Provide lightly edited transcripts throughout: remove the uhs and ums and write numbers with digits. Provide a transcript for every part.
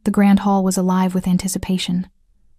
The grand hall was alive with anticipation,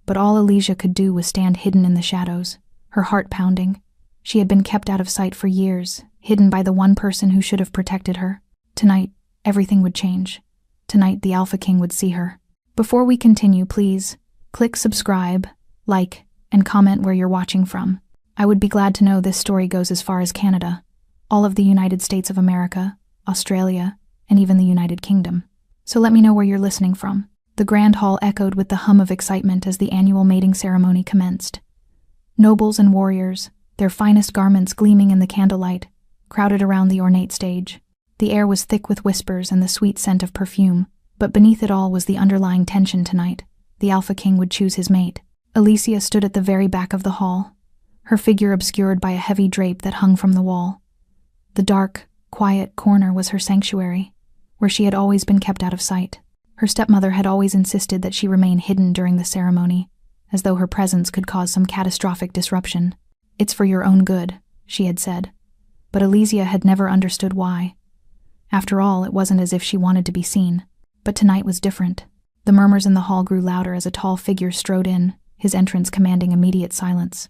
but all Alicia could do was stand hidden in the shadows, her heart pounding. She had been kept out of sight for years, hidden by the one person who should have protected her. Tonight, everything would change. Tonight, the Alpha King would see her. Before we continue, please click subscribe, like, and comment where you're watching from. I would be glad to know this story goes as far as Canada, all of the United States of America, Australia, and even the United Kingdom. So let me know where you're listening from. The grand hall echoed with the hum of excitement as the annual mating ceremony commenced. Nobles and warriors, their finest garments gleaming in the candlelight, crowded around the ornate stage. The air was thick with whispers and the sweet scent of perfume, but beneath it all was the underlying tension tonight. The Alpha King would choose his mate. Alicia stood at the very back of the hall, her figure obscured by a heavy drape that hung from the wall. The dark, quiet corner was her sanctuary, where she had always been kept out of sight. Her stepmother had always insisted that she remain hidden during the ceremony, as though her presence could cause some catastrophic disruption. "It's for your own good," she had said. But Alicia had never understood why. After all, it wasn't as if she wanted to be seen. But tonight was different. The murmurs in the hall grew louder as a tall figure strode in, his entrance commanding immediate silence.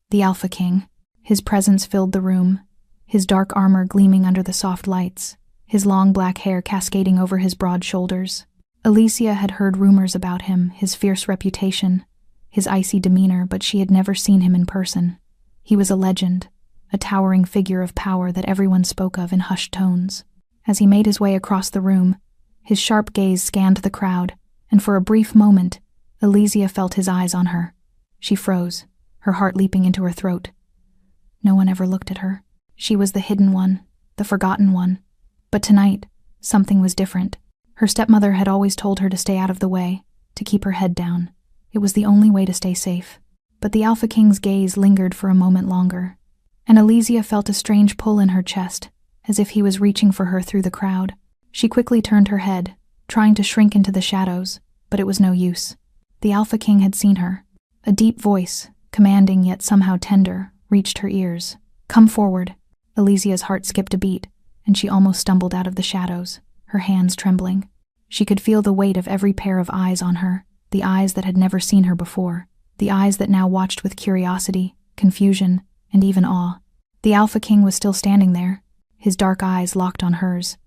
The Alpha King. His presence filled the room, his dark armor gleaming under the soft lights, his long black hair cascading over his broad shoulders. Alicia had heard rumors about him, his fierce reputation, his icy demeanor, but she had never seen him in person. He was a legend, a towering figure of power that everyone spoke of in hushed tones. As he made his way across the room, his sharp gaze scanned the crowd, and for a brief moment, Alicia felt his eyes on her. She froze, her heart leaping into her throat. No one ever looked at her. She was the hidden one, the forgotten one. But tonight, something was different. Her stepmother had always told her to stay out of the way, to keep her head down. It was the only way to stay safe. But the Alpha King's gaze lingered for a moment longer, and Alicia felt a strange pull in her chest, as if he was reaching for her through the crowd. She quickly turned her head, trying to shrink into the shadows, but it was no use. The Alpha King had seen her. A deep voice, commanding yet somehow tender, reached her ears. "Come forward." Alicia's heart skipped a beat, and she almost stumbled out of the shadows, her hands trembling. She could feel the weight of every pair of eyes on her, the eyes that had never seen her before, the eyes that now watched with curiosity, confusion, and even awe. The Alpha King was still standing there, his dark eyes locked on hers,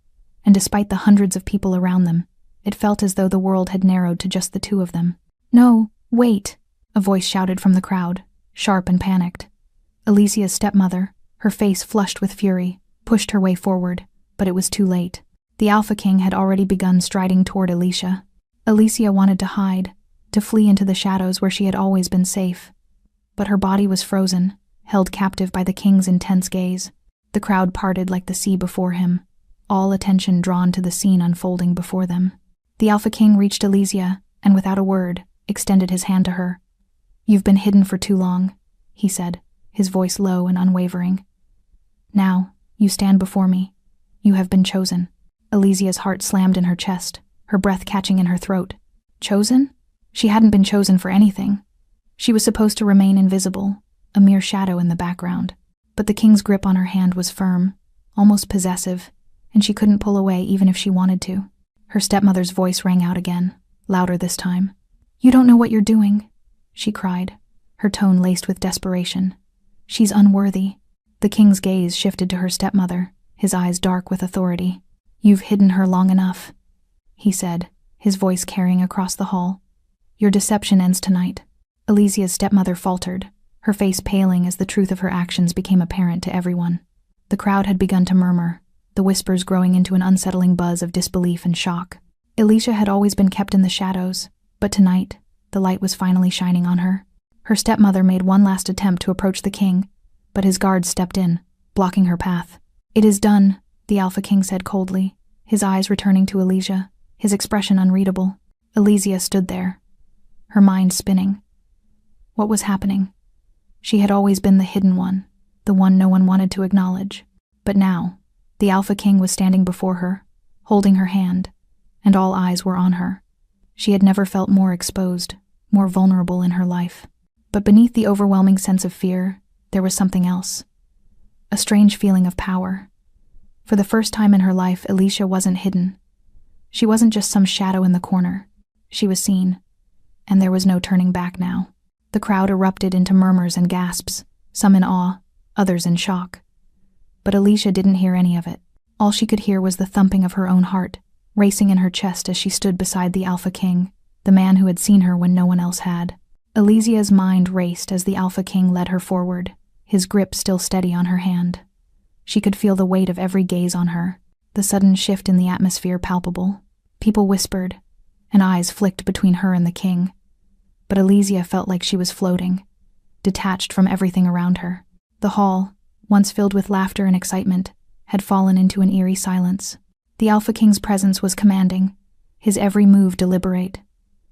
and despite the hundreds of people around them, it felt as though the world had narrowed to just the two of them. "No, wait," a voice shouted from the crowd, sharp and panicked. Alicia's stepmother, her face flushed with fury, pushed her way forward, but it was too late. The Alpha King had already begun striding toward Alicia. Alicia wanted to hide, to flee into the shadows where she had always been safe. But her body was frozen, held captive by the king's intense gaze. The crowd parted like the sea before him, all attention drawn to the scene unfolding before them. The Alpha King reached Alicia, and without a word, extended his hand to her. "You've been hidden for too long," he said, his voice low and unwavering. "Now, you stand before me. You have been chosen." Alicia's heart slammed in her chest, her breath catching in her throat. Chosen? She hadn't been chosen for anything. She was supposed to remain invisible, a mere shadow in the background. But the king's grip on her hand was firm, almost possessive, and she couldn't pull away even if she wanted to. Her stepmother's voice rang out again, louder this time. "You don't know what you're doing," she cried, her tone laced with desperation. "She's unworthy." The king's gaze shifted to her stepmother, his eyes dark with authority. "You've hidden her long enough," he said, his voice carrying across the hall. "Your deception ends tonight." Alicia's stepmother faltered, her face paling as the truth of her actions became apparent to everyone. The crowd had begun to murmur, the whispers growing into an unsettling buzz of disbelief and shock. Alicia had always been kept in the shadows, but tonight, the light was finally shining on her. Her stepmother made one last attempt to approach the king, but his guards stepped in, blocking her path. "It is done," the Alpha King said coldly, his eyes returning to Alicia, his expression unreadable. Alicia stood there, her mind spinning. What was happening? She had always been the hidden one, the one no one wanted to acknowledge. But now, the Alpha King was standing before her, holding her hand, and all eyes were on her. She had never felt more exposed, more vulnerable in her life. But beneath the overwhelming sense of fear, there was something else. A strange feeling of power. For the first time in her life, Alicia wasn't hidden. She wasn't just some shadow in the corner. She was seen, and there was no turning back now. The crowd erupted into murmurs and gasps, some in awe, others in shock. But Alicia didn't hear any of it. All she could hear was the thumping of her own heart, racing in her chest as she stood beside the Alpha King, the man who had seen her when no one else had. Alicia's mind raced as the Alpha King led her forward, his grip still steady on her hand. She could feel the weight of every gaze on her, the sudden shift in the atmosphere palpable. People whispered, and eyes flicked between her and the king. But Alicia felt like she was floating, detached from everything around her. The hall, once filled with laughter and excitement, had fallen into an eerie silence. The Alpha King's presence was commanding, his every move deliberate.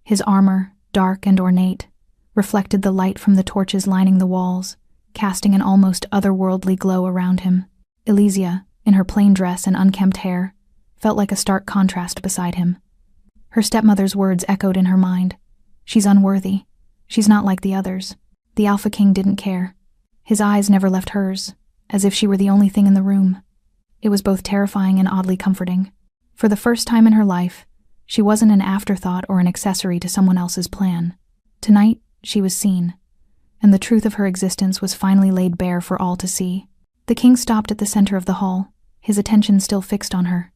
His armor, dark and ornate, reflected the light from the torches lining the walls, casting an almost otherworldly glow around him. Alicia, in her plain dress and unkempt hair, felt like a stark contrast beside him. Her stepmother's words echoed in her mind. She's unworthy. She's not like the others. The Alpha King didn't care. His eyes never left hers, as if she were the only thing in the room. It was both terrifying and oddly comforting. For the first time in her life, she wasn't an afterthought or an accessory to someone else's plan. Tonight, she was seen, and the truth of her existence was finally laid bare for all to see. The king stopped at the center of the hall, his attention still fixed on her.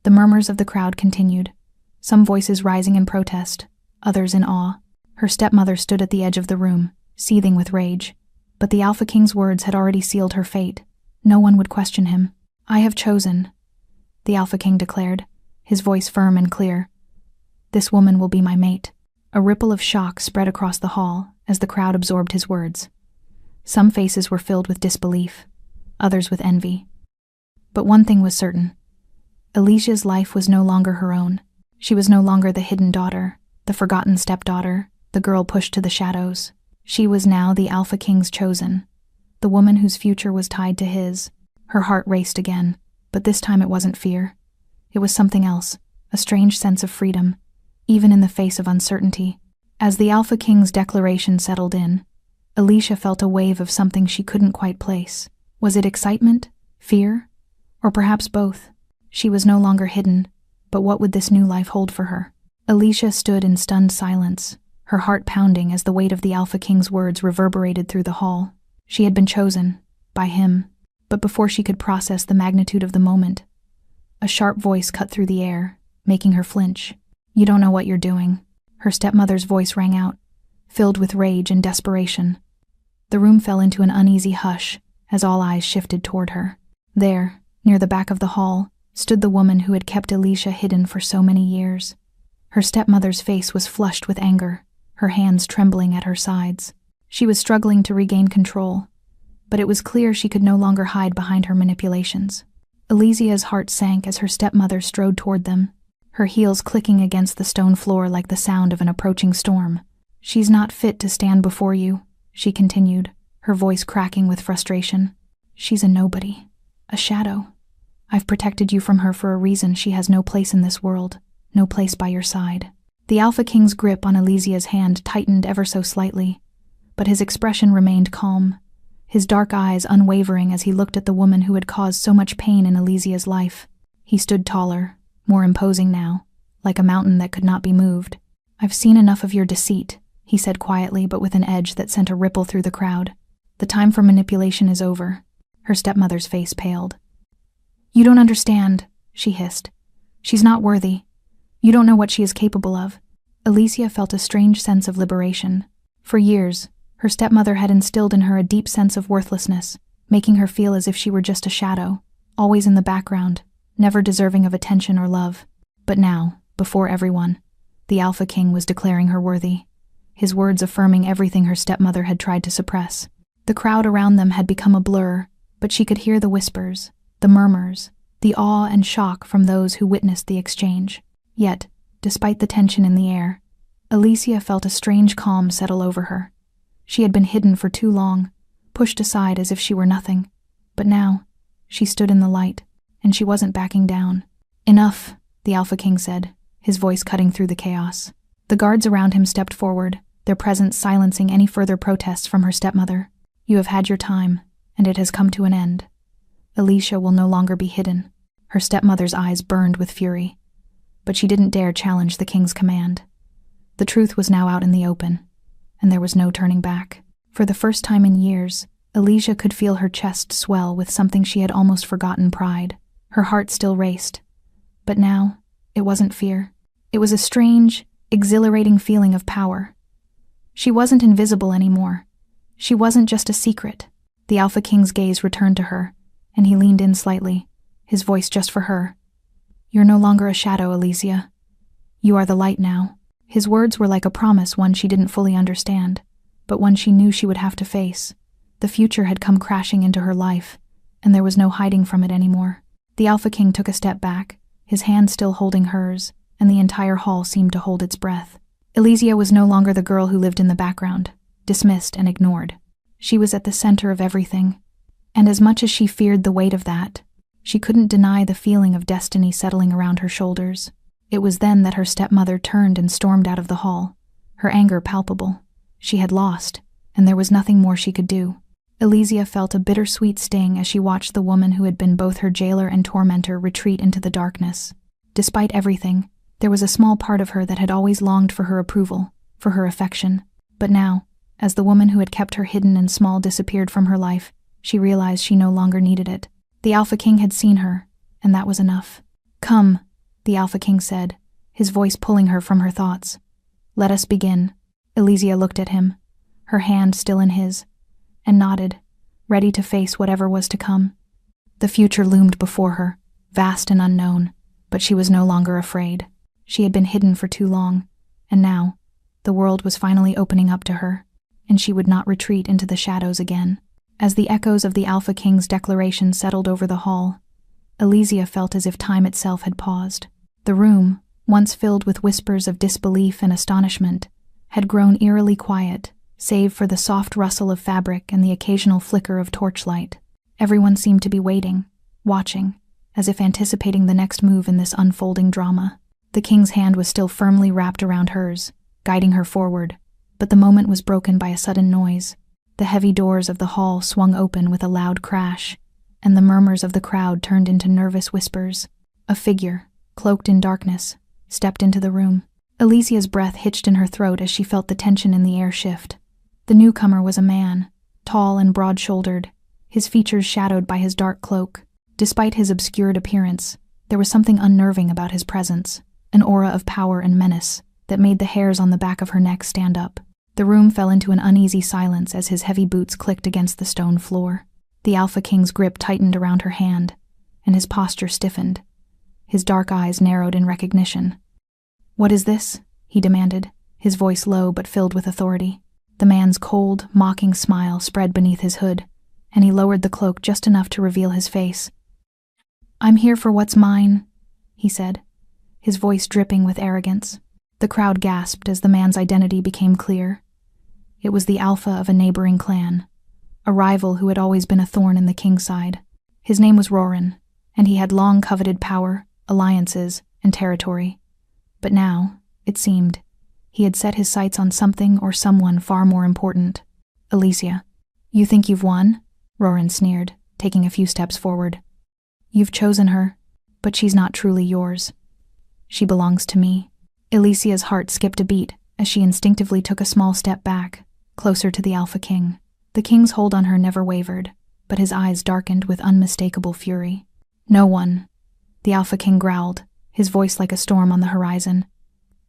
The murmurs of the crowd continued, some voices rising in protest, others in awe. Her stepmother stood at the edge of the room, seething with rage. But the Alpha King's words had already sealed her fate. No one would question him. "I have chosen," the Alpha King declared, his voice firm and clear. "This woman will be my mate." A ripple of shock spread across the hall as the crowd absorbed his words. Some faces were filled with disbelief, others with envy. But one thing was certain. Alicia's life was no longer her own. She was no longer the hidden daughter, the forgotten stepdaughter, the girl pushed to the shadows. She was now the Alpha King's chosen, the woman whose future was tied to his. Her heart raced again, but this time it wasn't fear. It was something else, a strange sense of freedom, even in the face of uncertainty. As the Alpha King's declaration settled in, Alicia felt a wave of something she couldn't quite place. Was it excitement, fear, or perhaps both? She was no longer hidden, but what would this new life hold for her? Alicia stood in stunned silence, her heart pounding as the weight of the Alpha King's words reverberated through the hall. She had been chosen, by him. But before she could process the magnitude of the moment, a sharp voice cut through the air, making her flinch. "You don't know what you're doing." Her stepmother's voice rang out, filled with rage and desperation. The room fell into an uneasy hush as all eyes shifted toward her. There, near the back of the hall, stood the woman who had kept Alicia hidden for so many years. Her stepmother's face was flushed with anger, her hands trembling at her sides. She was struggling to regain control, but it was clear she could no longer hide behind her manipulations. Alicia's heart sank as her stepmother strode toward them, her heels clicking against the stone floor like the sound of an approaching storm. "She's not fit to stand before you," she continued, her voice cracking with frustration. "She's a nobody, a shadow. I've protected you from her for a reason. She has no place in this world, no place by your side." The Alpha King's grip on Alicia's hand tightened ever so slightly, but his expression remained calm, his dark eyes unwavering as he looked at the woman who had caused so much pain in Alicia's life. He stood taller, more imposing now, like a mountain that could not be moved. "I've seen enough of your deceit," he said quietly but with an edge that sent a ripple through the crowd. "The time for manipulation is over." Her stepmother's face paled. "You don't understand," she hissed. "She's not worthy. You don't know what she is capable of." Alicia felt a strange sense of liberation. For years, her stepmother had instilled in her a deep sense of worthlessness, making her feel as if she were just a shadow, always in the background, never deserving of attention or love. But now, before everyone, the Alpha King was declaring her worthy, his words affirming everything her stepmother had tried to suppress. The crowd around them had become a blur, but she could hear the whispers, the murmurs, the awe and shock from those who witnessed the exchange. Yet, despite the tension in the air, Alicia felt a strange calm settle over her. She had been hidden for too long, pushed aside as if she were nothing. But now, she stood in the light, and she wasn't backing down. "Enough," the Alpha King said, his voice cutting through the chaos. The guards around him stepped forward, their presence silencing any further protests from her stepmother. "You have had your time, and it has come to an end. Alicia will no longer be hidden." Her stepmother's eyes burned with fury, but she didn't dare challenge the king's command. The truth was now out in the open, and there was no turning back. For the first time in years, Alicia could feel her chest swell with something she had almost forgotten: pride. Her heart still raced. But now, it wasn't fear. It was a strange, exhilarating feeling of power. She wasn't invisible anymore. She wasn't just a secret. The Alpha King's gaze returned to her, and he leaned in slightly, his voice just for her. "You're no longer a shadow, Alicia. You are the light now." His words were like a promise, one she didn't fully understand, but one she knew she would have to face. The future had come crashing into her life, and there was no hiding from it anymore. The Alpha King took a step back, his hand still holding hers, and the entire hall seemed to hold its breath. Alicia was no longer the girl who lived in the background, dismissed and ignored. She was at the center of everything, and as much as she feared the weight of that, she couldn't deny the feeling of destiny settling around her shoulders. It was then that her stepmother turned and stormed out of the hall, her anger palpable. She had lost, and there was nothing more she could do. Alicia felt a bittersweet sting as she watched the woman who had been both her jailer and tormentor retreat into the darkness. Despite everything, there was a small part of her that had always longed for her approval, for her affection. But now, as the woman who had kept her hidden and small disappeared from her life, she realized she no longer needed it. The Alpha King had seen her, and that was enough. "Come," the Alpha King said, his voice pulling her from her thoughts. "Let us begin." Alicia looked at him, her hand still in his, and nodded, ready to face whatever was to come. The future loomed before her, vast and unknown, but she was no longer afraid. She had been hidden for too long, and now, the world was finally opening up to her, and she would not retreat into the shadows again. As the echoes of the Alpha King's declaration settled over the hall, Alicia felt as if time itself had paused. The room, once filled with whispers of disbelief and astonishment, had grown eerily quiet, save for the soft rustle of fabric and the occasional flicker of torchlight. Everyone seemed to be waiting, watching, as if anticipating the next move in this unfolding drama. The king's hand was still firmly wrapped around hers, guiding her forward, but the moment was broken by a sudden noise. The heavy doors of the hall swung open with a loud crash, and the murmurs of the crowd turned into nervous whispers. A figure, cloaked in darkness, stepped into the room. Alicia's breath hitched in her throat as she felt the tension in the air shift. The newcomer was a man, tall and broad-shouldered, his features shadowed by his dark cloak. Despite his obscured appearance, there was something unnerving about his presence, an aura of power and menace that made the hairs on the back of her neck stand up. The room fell into an uneasy silence as his heavy boots clicked against the stone floor. The Alpha King's grip tightened around her hand, and his posture stiffened. His dark eyes narrowed in recognition. "What is this?" he demanded, his voice low but filled with authority. The man's cold, mocking smile spread beneath his hood, and he lowered the cloak just enough to reveal his face. "I'm here for what's mine," he said, his voice dripping with arrogance. The crowd gasped as the man's identity became clear. It was the alpha of a neighboring clan, a rival who had always been a thorn in the king's side. His name was Roran, and he had long coveted power, alliances, and territory. But now, it seemed, he had set his sights on something or someone far more important. "Alicia, you think you've won?" Roran sneered, taking a few steps forward. "You've chosen her, but she's not truly yours. She belongs to me." Alicia's heart skipped a beat as she instinctively took a small step back, closer to the Alpha King. The king's hold on her never wavered, but his eyes darkened with unmistakable fury. "No one," the Alpha King growled, his voice like a storm on the horizon,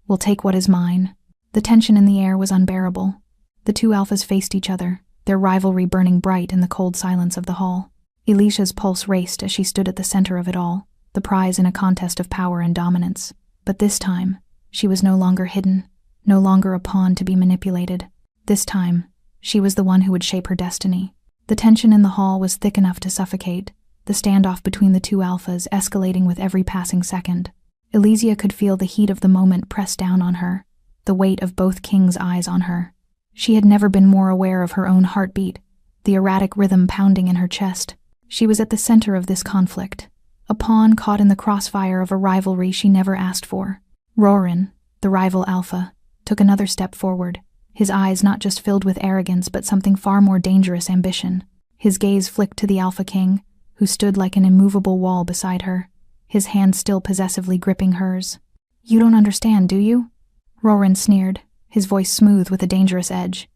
"will take what is mine." The tension in the air was unbearable. The two alphas faced each other, their rivalry burning bright in the cold silence of the hall. Alicia's pulse raced as she stood at the center of it all, the prize in a contest of power and dominance. But this time, she was no longer hidden, no longer a pawn to be manipulated. This time, she was the one who would shape her destiny. The tension in the hall was thick enough to suffocate, the standoff between the two alphas escalating with every passing second. Alicia could feel the heat of the moment press down on her, the weight of both kings' eyes on her. She had never been more aware of her own heartbeat, the erratic rhythm pounding in her chest. She was at the center of this conflict, a pawn caught in the crossfire of a rivalry she never asked for. Roran, the rival alpha, took another step forward, his eyes not just filled with arrogance but something far more dangerous ambition. His gaze flicked to the Alpha King, who stood like an immovable wall beside her, his hand still possessively gripping hers. "You don't understand, do you?" Roran sneered, his voice smooth with a dangerous edge.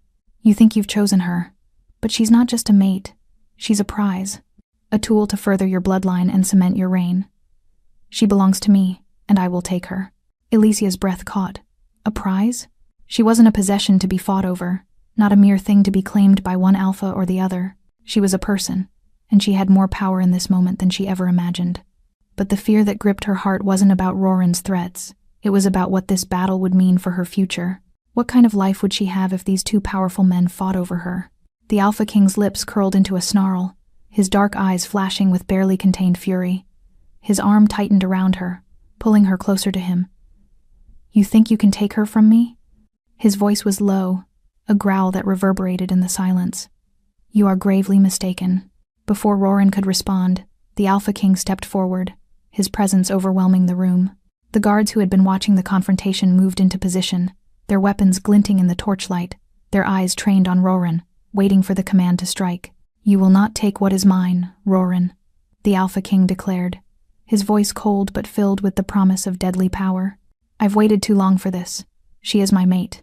You think you've chosen her, but she's not just a mate. She's a prize, a tool to further your bloodline and cement your reign. She belongs to me, and I will take her. Elysia's breath caught. A prize? She wasn't a possession to be fought over, not a mere thing to be claimed by one alpha or the other. She was a person, and she had more power in this moment than she ever imagined. But the fear that gripped her heart wasn't about Roran's threats. It was about what this battle would mean for her future. What kind of life would she have if these two powerful men fought over her? The Alpha King's lips curled into a snarl, his dark eyes flashing with barely contained fury. His arm tightened around her, pulling her closer to him. You think you can take her from me? His voice was low, a growl that reverberated in the silence. You are gravely mistaken. Before Roran could respond, the Alpha King stepped forward, his presence overwhelming the room. The guards who had been watching the confrontation moved into position, their weapons glinting in the torchlight, their eyes trained on Roran, waiting for the command to strike. You will not take what is mine, Roran, the Alpha King declared, his voice cold but filled with the promise of deadly power. I've waited too long for this. She is my mate.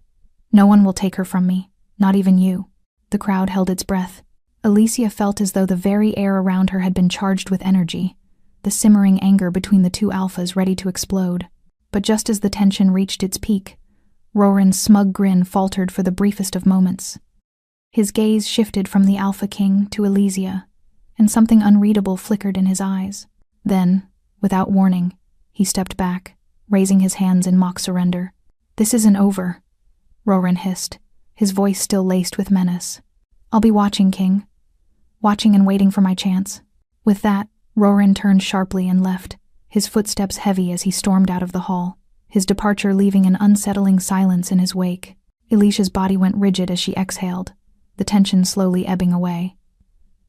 No one will take her from me, not even you. The crowd held its breath. Elysia felt as though the very air around her had been charged with energy, the simmering anger between the two alphas ready to explode. But just as the tension reached its peak, Roran's smug grin faltered for the briefest of moments. His gaze shifted from the Alpha King to Elysia, and something unreadable flickered in his eyes. Then, without warning, he stepped back, raising his hands in mock surrender. This isn't over, Roran hissed, his voice still laced with menace. I'll be watching, King. Watching and waiting for my chance. With that, Roran turned sharply and left, his footsteps heavy as he stormed out of the hall, his departure leaving an unsettling silence in his wake. Elysia's body went rigid as she exhaled, the tension slowly ebbing away.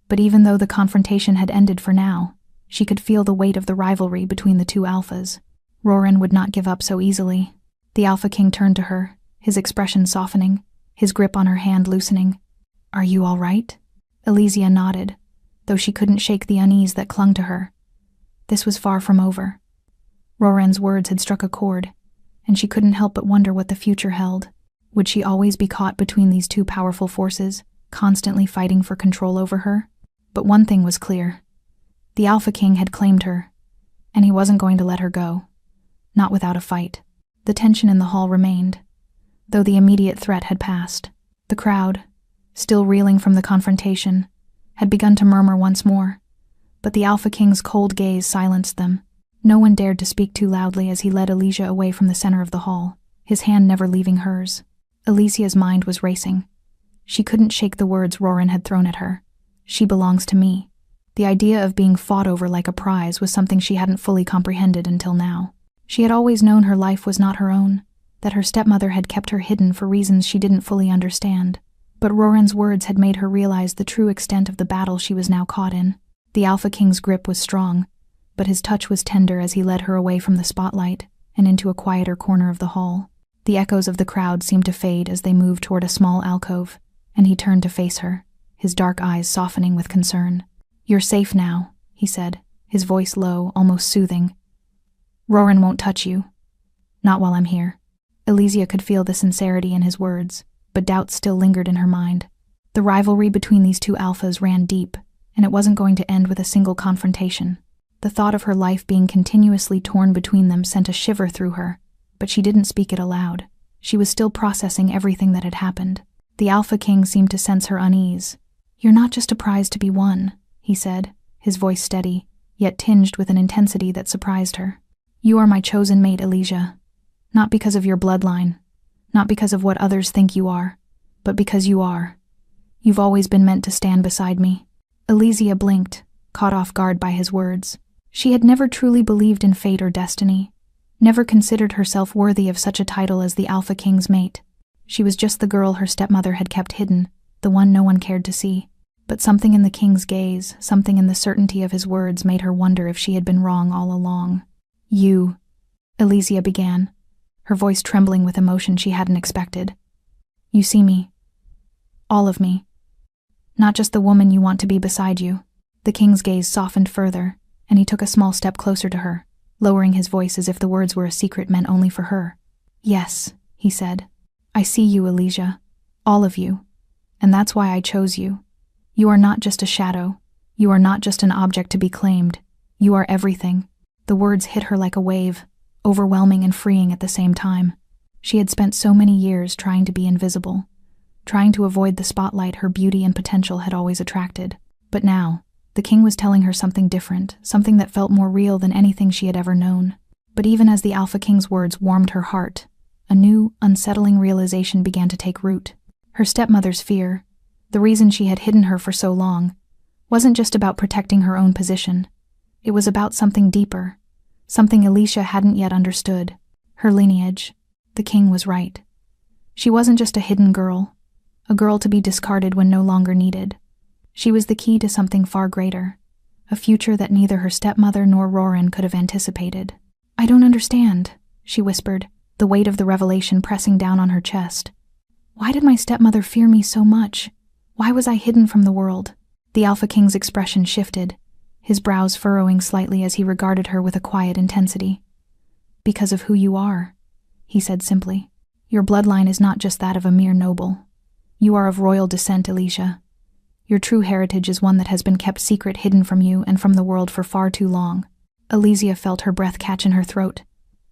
But even though the confrontation had ended for now, she could feel the weight of the rivalry between the two alphas. Roran would not give up so easily. The Alpha King turned to her, his expression softening, his grip on her hand loosening. Are you all right? Elysia nodded, though she couldn't shake the unease that clung to her. This was far from over. Roran's words had struck a chord, and she couldn't help but wonder what the future held. Would she always be caught between these two powerful forces, constantly fighting for control over her? But one thing was clear. The Alpha King had claimed her, and he wasn't going to let her go. Not without a fight. The tension in the hall remained, though the immediate threat had passed. The crowd, still reeling from the confrontation, had begun to murmur once more, but the Alpha King's cold gaze silenced them. No one dared to speak too loudly as he led Elysia away from the center of the hall, his hand never leaving hers. Elysia's mind was racing. She couldn't shake the words Roran had thrown at her. She belongs to me. The idea of being fought over like a prize was something she hadn't fully comprehended until now. She had always known her life was not her own, that her stepmother had kept her hidden for reasons she didn't fully understand. But Roran's words had made her realize the true extent of the battle she was now caught in. The Alpha King's grip was strong, but his touch was tender as he led her away from the spotlight and into a quieter corner of the hall. The echoes of the crowd seemed to fade as they moved toward a small alcove, and he turned to face her, his dark eyes softening with concern. You're safe now, he said, his voice low, almost soothing. Roran won't touch you. Not while I'm here. Elysia could feel the sincerity in his words, but doubt still lingered in her mind. The rivalry between these two alphas ran deep, and it wasn't going to end with a single confrontation. The thought of her life being continuously torn between them sent a shiver through her, but she didn't speak it aloud. She was still processing everything that had happened. The Alpha King seemed to sense her unease. You're not just a prize to be won, he said, his voice steady, yet tinged with an intensity that surprised her. You are my chosen mate, Elysia. Not because of your bloodline, not because of what others think you are, but because you are. You've always been meant to stand beside me. Elysia blinked, caught off guard by his words. She had never truly believed in fate or destiny, never considered herself worthy of such a title as the Alpha King's mate. She was just the girl her stepmother had kept hidden, the one no one cared to see. But something in the king's gaze, something in the certainty of his words made her wonder if she had been wrong all along. You, Elysia began, her voice trembling with emotion she hadn't expected. You see me. All of me. Not just the woman you want to be beside you. The king's gaze softened further, and he took a small step closer to her, lowering his voice as if the words were a secret meant only for her. Yes, he said. "I see you, Alicia. All of you. And that's why I chose you. You are not just a shadow. You are not just an object to be claimed. You are everything." The words hit her like a wave, overwhelming and freeing at the same time. She had spent so many years trying to be invisible, trying to avoid the spotlight her beauty and potential had always attracted. But now, the king was telling her something different, something that felt more real than anything she had ever known. But even as the Alpha King's words warmed her heart, a new, unsettling realization began to take root. Her stepmother's fear, the reason she had hidden her for so long, wasn't just about protecting her own position. It was about something deeper, something Alicia hadn't yet understood. Her lineage. The king was right. She wasn't just a hidden girl, a girl to be discarded when no longer needed. She was the key to something far greater, a future that neither her stepmother nor Roran could have anticipated. "I don't understand," she whispered, the weight of the revelation pressing down on her chest. "Why did my stepmother fear me so much? Why was I hidden from the world?" The Alpha King's expression shifted, his brows furrowing slightly as he regarded her with a quiet intensity. "Because of who you are," he said simply. "Your bloodline is not just that of a mere noble. You are of royal descent, Alicia. Your true heritage is one that has been kept secret, hidden from you and from the world for far too long." Alicia felt her breath catch in her throat.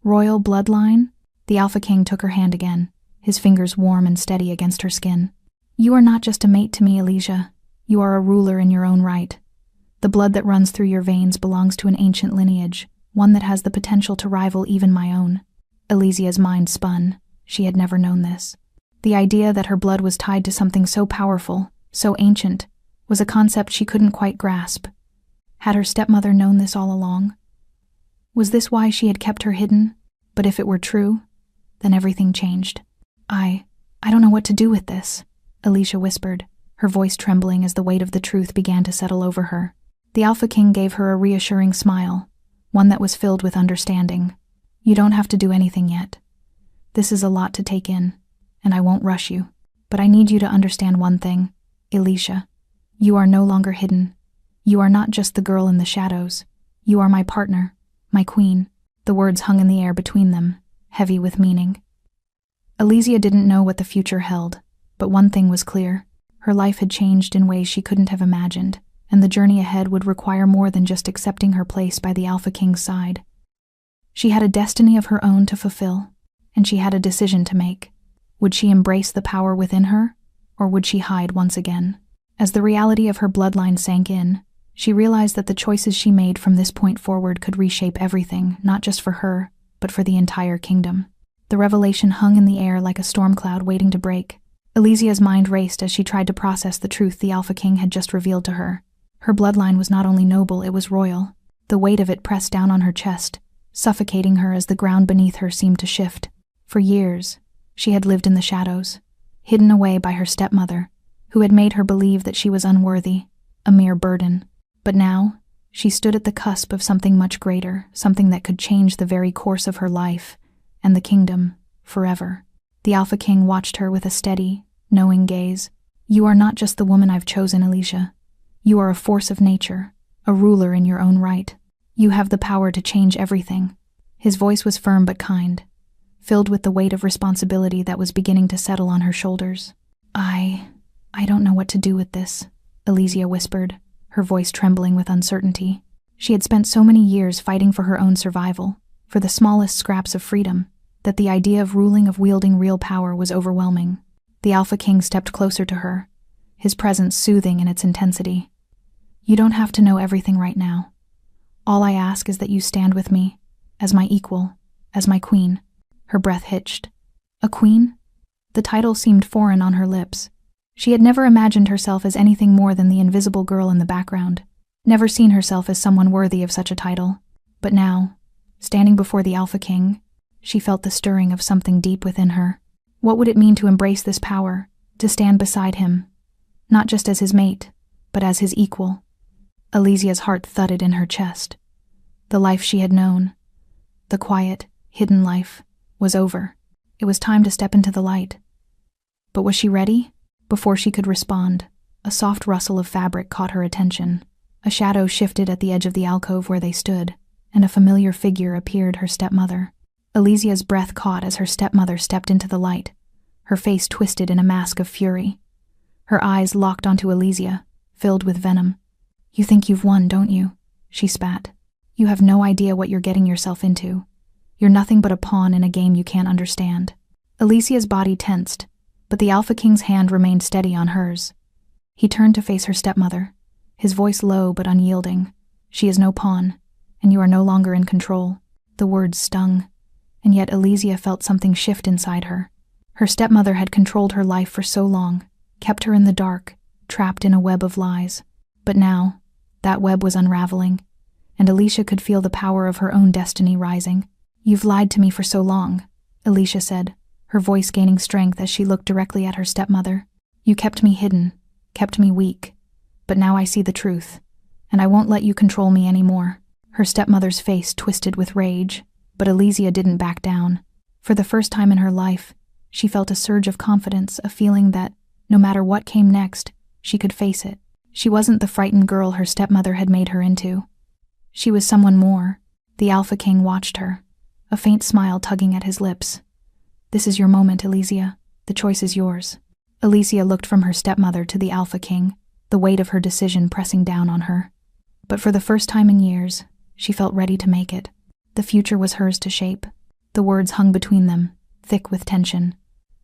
"Royal bloodline?" The Alpha King took her hand again, his fingers warm and steady against her skin. "You are not just a mate to me, Alicia. You are a ruler in your own right. The blood that runs through your veins belongs to an ancient lineage, one that has the potential to rival even my own." Alicia's mind spun. She had never known this. The idea that her blood was tied to something so powerful, so ancient, was a concept she couldn't quite grasp. Had her stepmother known this all along? Was this why she had kept her hidden? But if it were true, then everything changed. I don't know what to do with this," Alicia whispered, her voice trembling as the weight of the truth began to settle over her. The Alpha King gave her a reassuring smile, one that was filled with understanding. "You don't have to do anything yet. This is a lot to take in, and I won't rush you. But I need you to understand one thing, Alicia. You are no longer hidden. You are not just the girl in the shadows. You are my partner, my queen." The words hung in the air between them, heavy with meaning. Alicia didn't know what the future held, but one thing was clear. Her life had changed in ways she couldn't have imagined, and the journey ahead would require more than just accepting her place by the Alpha King's side. She had a destiny of her own to fulfill, and she had a decision to make. Would she embrace the power within her, or would she hide once again? As the reality of her bloodline sank in, she realized that the choices she made from this point forward could reshape everything, not just for her, but for the entire kingdom. The revelation hung in the air like a storm cloud waiting to break. Alicia's mind raced as she tried to process the truth the Alpha King had just revealed to her. Her bloodline was not only noble, it was royal. The weight of it pressed down on her chest, suffocating her as the ground beneath her seemed to shift. For years, she had lived in the shadows, hidden away by her stepmother, who had made her believe that she was unworthy, a mere burden. But now, she stood at the cusp of something much greater, something that could change the very course of her life, and the kingdom, forever. The Alpha King watched her with a steady, knowing gaze. "You are not just the woman I've chosen, Alicia. You are a force of nature, a ruler in your own right. You have the power to change everything." His voice was firm but kind, filled with the weight of responsibility that was beginning to settle on her shoulders. I don't know what to do with this," Alicia whispered, her voice trembling with uncertainty. She had spent so many years fighting for her own survival, for the smallest scraps of freedom, that the idea of wielding real power was overwhelming. The Alpha King stepped closer to her, his presence soothing in its intensity. "You don't have to know everything right now. All I ask is that you stand with me, as my equal, as my queen." Her breath hitched. A queen? The title seemed foreign on her lips. She had never imagined herself as anything more than the invisible girl in the background, never seen herself as someone worthy of such a title. But now, standing before the Alpha King, she felt the stirring of something deep within her. What would it mean to embrace this power, to stand beside him, not just as his mate, but as his equal? Alicia's heart thudded in her chest. The life she had known, the quiet, hidden life, was over. It was time to step into the light. But was she ready? Before she could respond, a soft rustle of fabric caught her attention. A shadow shifted at the edge of the alcove where they stood, and a familiar figure appeared, her stepmother. Elysia's breath caught as her stepmother stepped into the light, her face twisted in a mask of fury. Her eyes locked onto Elysia, filled with venom. "You think you've won, don't you?" she spat. "You have no idea what you're getting yourself into. You're nothing but a pawn in a game you can't understand." Elysia's body tensed, but the Alpha King's hand remained steady on hers. He turned to face her stepmother, his voice low but unyielding. "She is no pawn, and you are no longer in control." The words stung, and yet Elysia felt something shift inside her. Her stepmother had controlled her life for so long, kept her in the dark, trapped in a web of lies. But now, that web was unraveling, and Elysia could feel the power of her own destiny rising. "You've lied to me for so long," Elysia said, her voice gaining strength as she looked directly at her stepmother. "You kept me hidden, kept me weak, but now I see the truth, and I won't let you control me anymore." Her stepmother's face twisted with rage, but Elysia didn't back down. For the first time in her life, she felt a surge of confidence, a feeling that, no matter what came next, she could face it. She wasn't the frightened girl her stepmother had made her into. She was someone more. The Alpha King watched her, a faint smile tugging at his lips. "This is your moment, Elysia. The choice is yours." Elysia looked from her stepmother to the Alpha King, the weight of her decision pressing down on her. But for the first time in years, she felt ready to make it. The future was hers to shape. The words hung between them, thick with tension.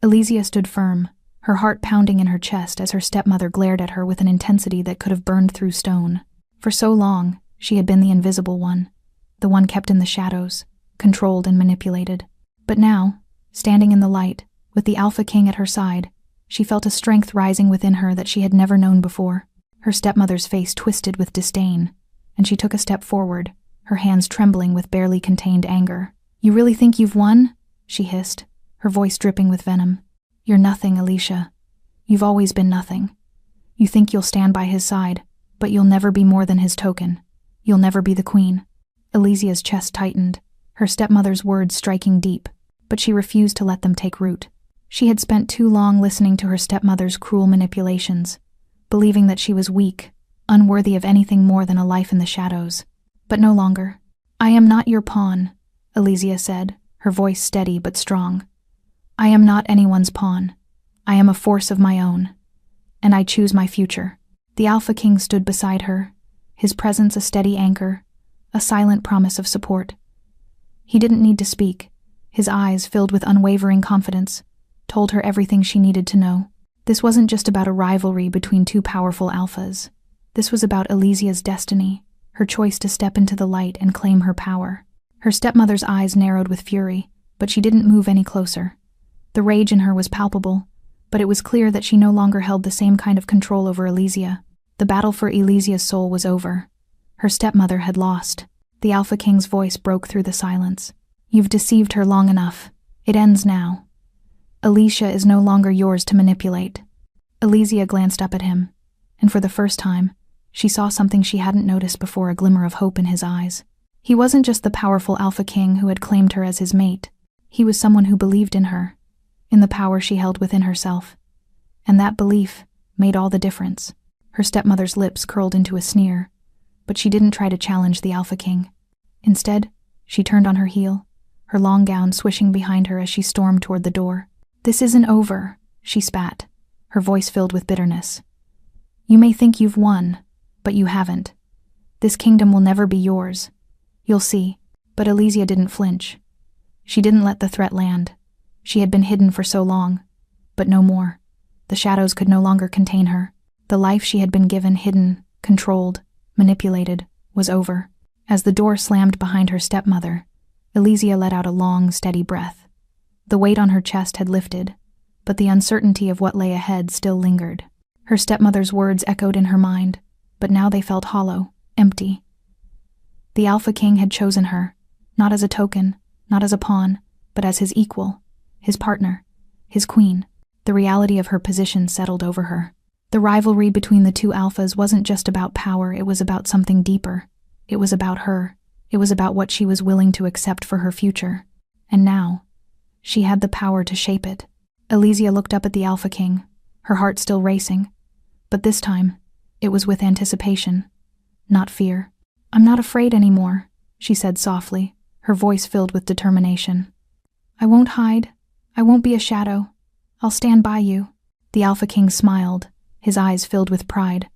Elysia stood firm, her heart pounding in her chest as her stepmother glared at her with an intensity that could have burned through stone. For so long, she had been the invisible one, the one kept in the shadows, controlled and manipulated. But now, standing in the light, with the Alpha King at her side, she felt a strength rising within her that she had never known before. Her stepmother's face twisted with disdain, and she took a step forward, her hands trembling with barely contained anger. "You really think you've won?" she hissed, her voice dripping with venom. "You're nothing, Elysia. You've always been nothing. You think you'll stand by his side, but you'll never be more than his token. You'll never be the queen." Elysia's chest tightened, her stepmother's words striking deep, but she refused to let them take root. She had spent too long listening to her stepmother's cruel manipulations, believing that she was weak, unworthy of anything more than a life in the shadows. But no longer. "I am not your pawn," Elysia said, her voice steady but strong. "I am not anyone's pawn. I am a force of my own, and I choose my future." The Alpha King stood beside her, his presence a steady anchor, a silent promise of support. He didn't need to speak. His eyes, filled with unwavering confidence, told her everything she needed to know. This wasn't just about a rivalry between two powerful alphas. This was about Elysia's destiny, her choice to step into the light and claim her power. Her stepmother's eyes narrowed with fury, but she didn't move any closer. The rage in her was palpable, but it was clear that she no longer held the same kind of control over Elysia. The battle for Elysia's soul was over. Her stepmother had lost. The Alpha King's voice broke through the silence. "You've deceived her long enough. It ends now. Elysia is no longer yours to manipulate." Elysia glanced up at him, and for the first time, she saw something she hadn't noticed before, a glimmer of hope in his eyes. He wasn't just the powerful Alpha King who had claimed her as his mate. He was someone who believed in her, in the power she held within herself. And that belief made all the difference. Her stepmother's lips curled into a sneer, but she didn't try to challenge the Alpha King. Instead, she turned on her heel, her long gown swishing behind her as she stormed toward the door. "This isn't over," she spat, her voice filled with bitterness. "You may think you've won, but you haven't. This kingdom will never be yours. You'll see." But Elysia didn't flinch. She didn't let the threat land. She had been hidden for so long, but no more. The shadows could no longer contain her. The life she had been given, hidden, controlled, manipulated, was over. As the door slammed behind her stepmother, Elysia let out a long, steady breath. The weight on her chest had lifted, but the uncertainty of what lay ahead still lingered. Her stepmother's words echoed in her mind, but now they felt hollow, empty. The Alpha King had chosen her, not as a token, not as a pawn, but as his equal, his partner, his queen. The reality of her position settled over her. The rivalry between the two alphas wasn't just about power, it was about something deeper. It was about her. It was about what she was willing to accept for her future. And now, she had the power to shape it. Elysia looked up at the Alpha King, her heart still racing. But this time, it was with anticipation, not fear. "I'm not afraid anymore," she said softly, her voice filled with determination. I won't hide. I won't be a shadow. I'll stand by you." The Alpha King smiled, his eyes filled with pride.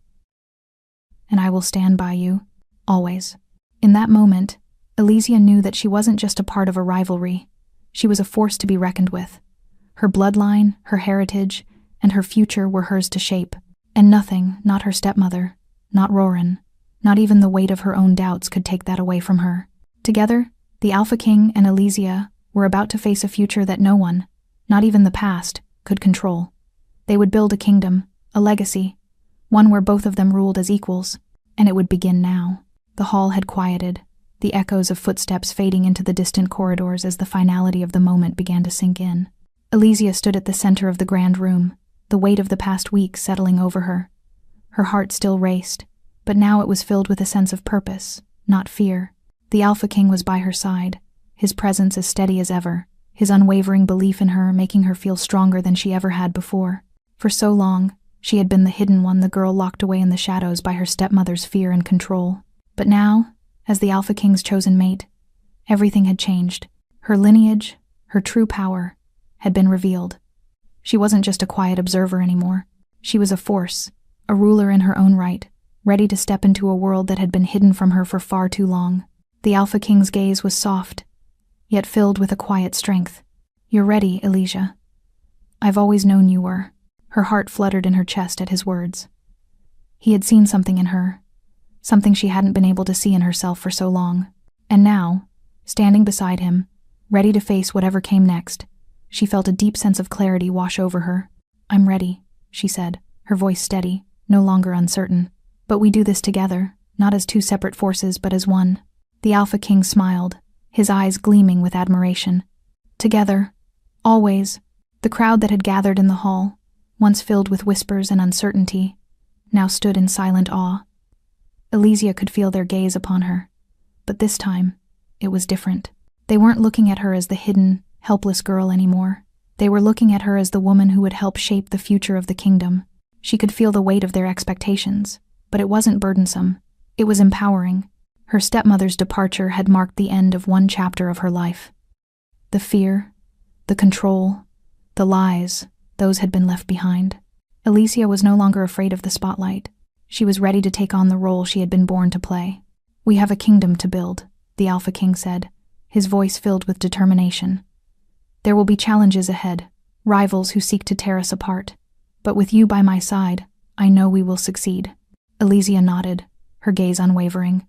"And I will stand by you, always." In that moment, Elysia knew that she wasn't just a part of a rivalry. She was a force to be reckoned with. Her bloodline, her heritage, and her future were hers to shape. And nothing, not her stepmother, not Roran, not even the weight of her own doubts could take that away from her. Together, the Alpha King and Elysia were about to face a future that no one, not even the past, could control. They would build a kingdom, a legacy, one where both of them ruled as equals, and it would begin now. The hall had quieted, the echoes of footsteps fading into the distant corridors as the finality of the moment began to sink in. Elysia stood at the center of the grand room, the weight of the past week settling over her. Her heart still raced, but now it was filled with a sense of purpose, not fear. The Alpha King was by her side, his presence as steady as ever, his unwavering belief in her making her feel stronger than she ever had before. For so long, she had been the hidden one, the girl locked away in the shadows by her stepmother's fear and control. But now, as the Alpha King's chosen mate, everything had changed. Her lineage, her true power, had been revealed. She wasn't just a quiet observer anymore. She was a force, a ruler in her own right, ready to step into a world that had been hidden from her for far too long. The Alpha King's gaze was soft, yet filled with a quiet strength. "You're ready, Elysia. I've always known you were." Her heart fluttered in her chest at his words. He had seen something in her, something she hadn't been able to see in herself for so long. And now, standing beside him, ready to face whatever came next, she felt a deep sense of clarity wash over her. "I'm ready," she said, her voice steady, no longer uncertain. "But we do this together, not as two separate forces but as one." The Alpha King smiled, his eyes gleaming with admiration. Together, always. The crowd that had gathered in the hall, once filled with whispers and uncertainty, now stood in silent awe. Elysia could feel their gaze upon her, but this time, it was different. They weren't looking at her as the hidden, helpless girl anymore. They were looking at her as the woman who would help shape the future of the kingdom. She could feel the weight of their expectations, but it wasn't burdensome. It was empowering. Her stepmother's departure had marked the end of one chapter of her life. The fear, the control, the lies, those had been left behind. Elysia was no longer afraid of the spotlight. She was ready to take on the role she had been born to play. "We have a kingdom to build," the Alpha King said, his voice filled with determination. "There will be challenges ahead, rivals who seek to tear us apart. But with you by my side, I know we will succeed." Elysia nodded, her gaze unwavering.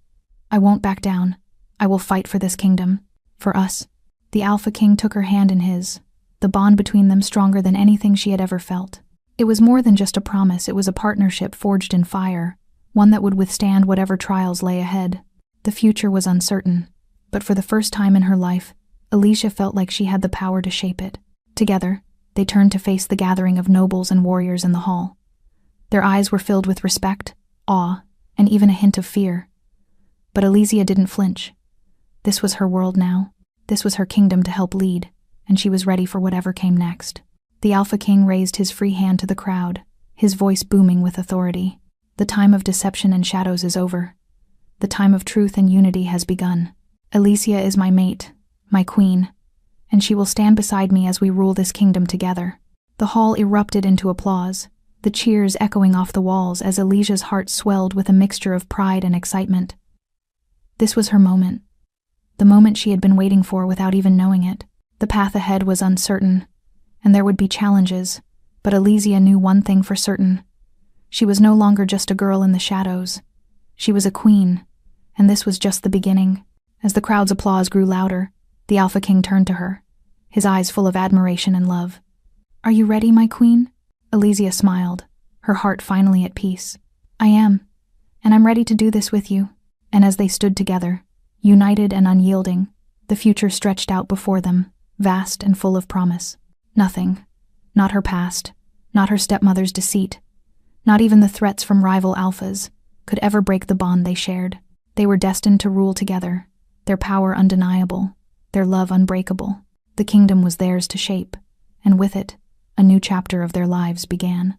"I won't back down. I will fight for this kingdom. For us." The Alpha King took her hand in his, the bond between them stronger than anything she had ever felt. It was more than just a promise, it was a partnership forged in fire, one that would withstand whatever trials lay ahead. The future was uncertain, but for the first time in her life, Elysia felt like she had the power to shape it. Together, they turned to face the gathering of nobles and warriors in the hall. Their eyes were filled with respect, awe, and even a hint of fear. But Elysia didn't flinch. This was her world now. This was her kingdom to help lead, and she was ready for whatever came next. The Alpha King raised his free hand to the crowd, his voice booming with authority. "The time of deception and shadows is over. The time of truth and unity has begun. Elysia is my mate, my queen, and she will stand beside me as we rule this kingdom together." The hall erupted into applause, the cheers echoing off the walls as Elysia's heart swelled with a mixture of pride and excitement. This was her moment. The moment she had been waiting for without even knowing it. The path ahead was uncertain, and there would be challenges, but Elysia knew one thing for certain. She was no longer just a girl in the shadows. She was a queen, and this was just the beginning. As the crowd's applause grew louder, the Alpha King turned to her, his eyes full of admiration and love. "Are you ready, my queen?" Elysia smiled, her heart finally at peace. "I am, and I'm ready to do this with you." And as they stood together, united and unyielding, the future stretched out before them, vast and full of promise. Nothing, not her past, not her stepmother's deceit, not even the threats from rival alphas, could ever break the bond they shared. They were destined to rule together, their power undeniable, their love unbreakable. The kingdom was theirs to shape, and with it, a new chapter of their lives began.